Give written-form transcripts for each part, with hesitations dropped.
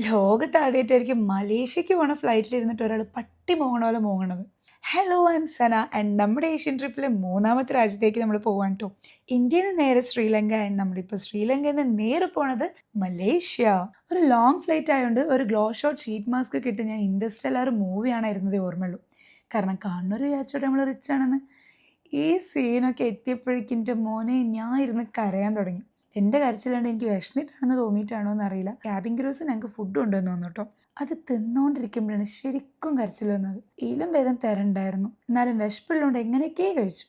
ലോകത്ത് ആദ്യമായിട്ടായിരിക്കും മലേഷ്യക്ക് പോണ ഫ്ലൈറ്റിൽ ഇരുന്നിട്ട് ഒരാൾ പട്ടി മോങ്ങണ പോലെ മോങ്ങണത്. Hello, I am Sana and നമ്മുടെ ഏഷ്യൻ ട്രിപ്പിലെ മൂന്നാമത്തെ രാജ്യത്തേക്ക് നമ്മൾ പോവാൻ കേട്ടോ. ഇന്ത്യയിൽ നിന്ന് നേരെ ശ്രീലങ്ക ആൻഡ് നമ്മളിപ്പോൾ ശ്രീലങ്കയിൽ നിന്ന് നേരെ പോണത് മലേഷ്യ. ഒരു ലോങ് ഫ്ലൈറ്റ് ആയതുകൊണ്ട് ഒരു ഗ്ലോ ഷോട്ട് ഷീറ്റ് മാസ്ക് കിട്ടി ഞാൻ ഇൻഡസ്റ്റെല്ലാർ മൂവിയാണ് ഇരുന്നതേ ഓർമ്മയുള്ളൂ. കാരണം കാണുന്നൊരു വിചാരിച്ചോട്ടെ നമ്മൾ റിച്ച് ആണെന്ന്. ഈ സീനൊക്കെ എത്തിയപ്പോഴേക്കും എൻ്റെ മോനെ ഞാൻ ഇരുന്ന് കരയാൻ തുടങ്ങി. എൻ്റെ കരച്ചിലാണ്ട് എനിക്ക് വിശന്നിട്ടാണെന്ന് തോന്നിയിട്ടാണോ എന്നറിയില്ല. ക്യാബിൻ ക്രൂസ് ഞങ്ങൾക്ക് ഫുഡ് കൊണ്ടുവന്നു തന്നു കേട്ടോ. അത് തിന്നുകൊണ്ടിരിക്കുമ്പോഴാണ് ശരിക്കും കരച്ചിൽ വന്നത്. ഇതിലും ഭേദം തരണ്ടായിരുന്നു, എന്നാലും വിശപ്പുള്ളതുകൊണ്ട് എങ്ങനെയൊക്കെ കഴിച്ചു.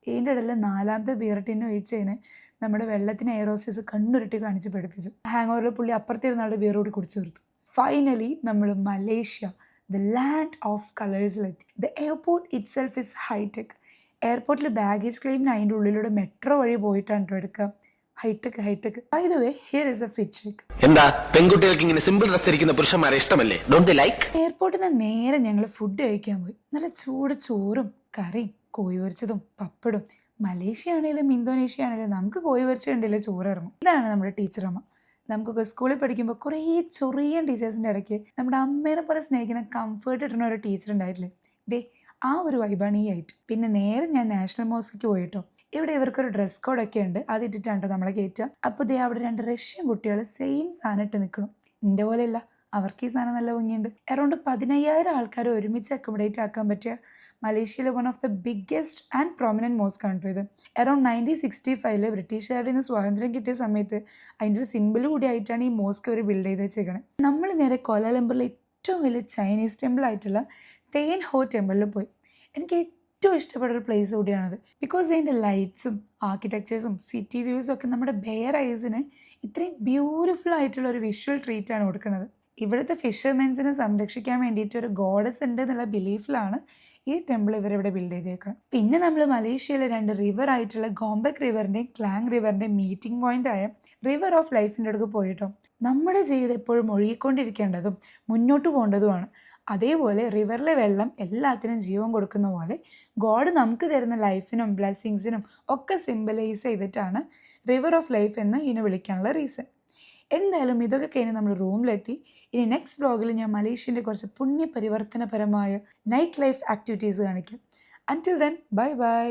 ഇതിൻ്റെ ഇടയിൽ നാലാമത്തെ ബിയർ ടിന്ന് ഒഴിച്ചതിന് നമ്മുടെ വെള്ളത്തിന് എയറോസിസ് കണ്ണുരുട്ടി കാണിച്ച് പഠിപ്പിച്ചു. ഹാങ് ഓവറിൽ പുള്ളി അപ്പുറത്തിരുന്നാളുടെ ബിയർ കൂടി കുടിച്ചു തീർത്തു. ഫൈനലി നമ്മൾ മലേഷ്യ, ദ ലാൻഡ് ഓഫ് കളേഴ്സിലെത്തി. The airport itself is hi-tech. എയർപോർട്ടിൽ ബാഗേജ് ക്ലെയിമിന് അതിൻ്റെ ഉള്ളിലൂടെ മെട്രോ വഴി പോയിട്ടാണ് കേട്ടോ എടുക്കുക. Hi-tech. By the way, here is a fit check. എന്താ പെൺകുട്ടികൾക്ക് ഇങ്ങനെ സിമ്പിൾ ഡ്രസ് ധരിക്കുന്ന പുരുഷന്മാരെ ഇഷ്ടമല്ലേ? Don't they like? എയർപോർട്ടിൽ നിന്ന് നേരെ ഞങ്ങൾ ഫുഡ് കഴിക്കാൻ പോയി. നല്ല ചൂട് ചോറും കറിയും കോഴി പൊരിച്ചതും പപ്പടും. മലേഷ്യ ആണെങ്കിലും ഇന്തോനേഷ്യ ആണെങ്കിലും നമുക്ക് കോഴി പൊരിച്ചുണ്ടല്ലേ ചോറ് ഇറങ്ങും. ഇതാണ് നമ്മുടെ ടീച്ചർ അമ്മ. നമുക്കൊക്കെ സ്കൂളിൽ പഠിക്കുമ്പോൾ കുറേ ചൊറിയൻ ടീച്ചേഴ്സിൻ്റെ ഇടയ്ക്ക് നമ്മുടെ അമ്മേനെ പോലെ സ്നേഹിക്കുന്ന കംഫേർട്ട് ഇടുന്ന ഒരു ടീച്ചർ ഉണ്ടായിട്ടില്ലേ, ദേ ആ ഒരു വൈബാണ് ഈ ആയിട്ട്. പിന്നെ നേരെ ഞാൻ നാഷണൽ മോസ്കിക്ക് പോയിട്ടോ. ഇവിടെ ഇവർക്കൊരു ഡ്രസ് കോഡൊക്കെ ഉണ്ട്, അത് ഇട്ടിട്ടാണ് നമ്മളെ കയറ്റുക. അപ്പോൾ ദേ അവിടെ രണ്ട് റഷ്യൻ കുട്ടികൾ സെയിം സാധനം ഇട്ട് നിൽക്കണം. എൻ്റെ പോലെയല്ല, അവർക്ക് ഈ സാധനം നല്ല ഭംഗിയുണ്ട്. അറൗണ്ട് 15,000 ആൾക്കാർ ഒരുമിച്ച് അക്കോമഡേറ്റ് ആക്കാൻ പറ്റിയ മലേഷ്യയിലെ one of the biggest and prominent mosque ആണ് ഇത്. അറൗണ്ട് 1965 ബ്രിട്ടീഷുകാരുടെ നിന്ന് സ്വാതന്ത്ര്യം കിട്ടിയ സമയത്ത് അതിൻ്റെ ഒരു സിമ്പിൾ കൂടി ആയിട്ടാണ് ഈ മോസ്ക് അവർ ബിൽഡ് ചെയ്ത് വെച്ചേക്കണത്. നമ്മൾ നേരെ കോലാലംപൂരിലെ ഏറ്റവും വലിയ ചൈനീസ് ടെമ്പിൾ ആയിട്ടുള്ള തേൻ ഹോ ടെമ്പിളിൽ പോയി. എനിക്ക് ഏറ്റവും ഇഷ്ടപ്പെട്ട ഒരു പ്ലേസ് കൂടിയാണത്. ബിക്കോസ് അതിൻ്റെ ലൈറ്റ്സും ആർക്കിടെക്ചേഴ്സും സിറ്റി വ്യൂസും ഒക്കെ നമ്മുടെ ബെയർ ഐസിന് ഇത്രയും ബ്യൂട്ടിഫുൾ ആയിട്ടുള്ള ഒരു വിഷ്വൽ ട്രീറ്റാണ് കൊടുക്കുന്നത്. ഇവിടുത്തെ ഫിഷർമെൻസിനെ സംരക്ഷിക്കാൻ വേണ്ടിയിട്ട് ഒരു ഗോഡസ് ഉണ്ട് എന്നുള്ള ബിലീഫിലാണ് ഈ ടെമ്പിൾ ഇവരിവിടെ ബിൽഡ് ചെയ്തേക്കണം. പിന്നെ നമ്മൾ മലേഷ്യയിലെ രണ്ട് റിവർ ആയിട്ടുള്ള ഗോംബക് റിവറിൻ്റെയും ക്ലാങ് റിവറിൻ്റെയും മീറ്റിംഗ് പോയിന്റ് ആയ റിവർ ഓഫ് ലൈഫിൻ്റെ അടുക്ക് പോയിട്ടോ. നമ്മുടെ ജീവിതം എപ്പോഴും ഒഴുകിക്കൊണ്ടിരിക്കേണ്ടതും മുന്നോട്ട് പോകേണ്ടതുമാണ്. അതേപോലെ റിവറിലെ വെള്ളം എല്ലാത്തിനും ജീവൻ കൊടുക്കുന്ന പോലെ ഗോഡ് നമുക്ക് തരുന്ന ലൈഫിനും ബ്ലെസ്സിങ്സിനും ഒക്കെ സിംബലൈസ് ചെയ്തിട്ടാണ് റിവർ ഓഫ് ലൈഫ് എന്ന് ഇതിനെ വിളിക്കാനുള്ള റീസൺ. എന്തായാലും ഇതൊക്കെ കഴിഞ്ഞ് നമ്മൾ റൂമിലെത്തി. ഇനി നെക്സ്റ്റ് വ്ലോഗിൽ ഞാൻ മലേഷ്യൻ്റെ കുറച്ച് പുണ്യ പരിവർത്തനപരമായ നൈറ്റ് ലൈഫ് ആക്ടിവിറ്റീസ് കാണിക്കാം. അൻറ്റിൽ ദെൻ, ബൈ ബൈ.